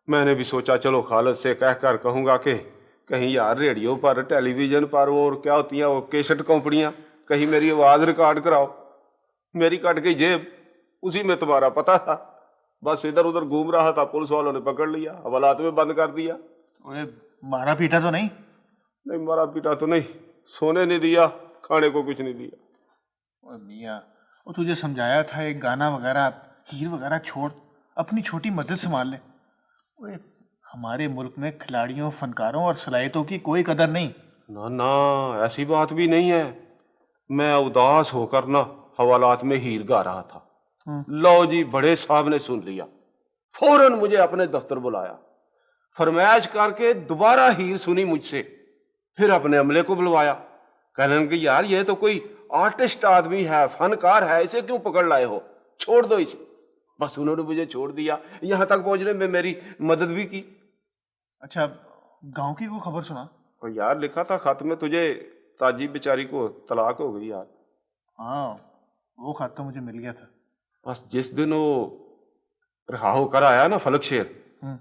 मैंने भी सोचा चलो खालिद से कह कर कहूँगा कि कहीं यार रेडियो पर टेलीविज़न पर और क्या होती हैं वो कैसेट कंपनियाँ, कहीं मेरी आवाज़ रिकॉर्ड कराओ। मेरी कट गई जेब, उसी में तुम्हारा पता था। बस इधर उधर घूम रहा था, पुलिस वालों ने पकड़ लिया, हवालात में बंद कर दिया। अरे मारा पीटा तो नहीं? नहीं मारा पीटा तो नहीं, सोने नहीं दिया, खाने को कुछ नहीं दिया। और मियाँ वो तुझे समझाया था एक गाना वगैरह हीर वगैरह छोड़, अपनी छोटी मस्जिद संभाल ले। ओए हमारे मुल्क में खिलाड़ियों, फनकारों और सलाहियतों की कोई कदर नहीं। ना ना, ऐसी बात भी नहीं है। मैं उदास होकर ना हवालात में हीर गा रहा था। लो जी, बड़े साहब ने सुन लिया, फौरन मुझे अपने दफ्तर बुलाया, फरमाइश करके दोबारा हीर सुनी मुझसे, फिर अपने अमले को बुलवाया। कहने लगे यार ये तो कोई आर्टिस्ट आदमी है, फनकार है, इसे क्यों पकड़ लाए हो, छोड़ दो इसे। बस उन्होंने मुझे छोड़ दिया, यहां तक पहुंचने में मेरी मदद भी की। अच्छा गांव की कोई खबर सुना? और यार लिखा था खत में तुझे, ताजी बेचारी को तलाक हो गई यार। हाँ वो खत तो मुझे मिल गया था। बस जिस दिन वो रिहा होकर आया ना फलक शेर,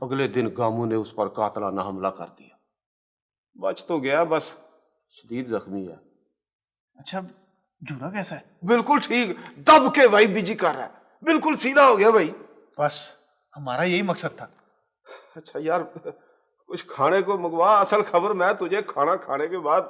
अगले दिन गामू ने उस पर कातलाना हमला कर दिया। बच तो गया, बस शदीद जख्मी है। अच्छा जूरा कैसा है? बिल्कुल ठीक, दब के भाई बिजी कर रहा है, बिल्कुल सीधा हो गया भाई। बस हमारा यही मकसद था। अच्छा यार कुछ खाने को मंगवा, असल खबर मैं तुझे खाना खाने के बाद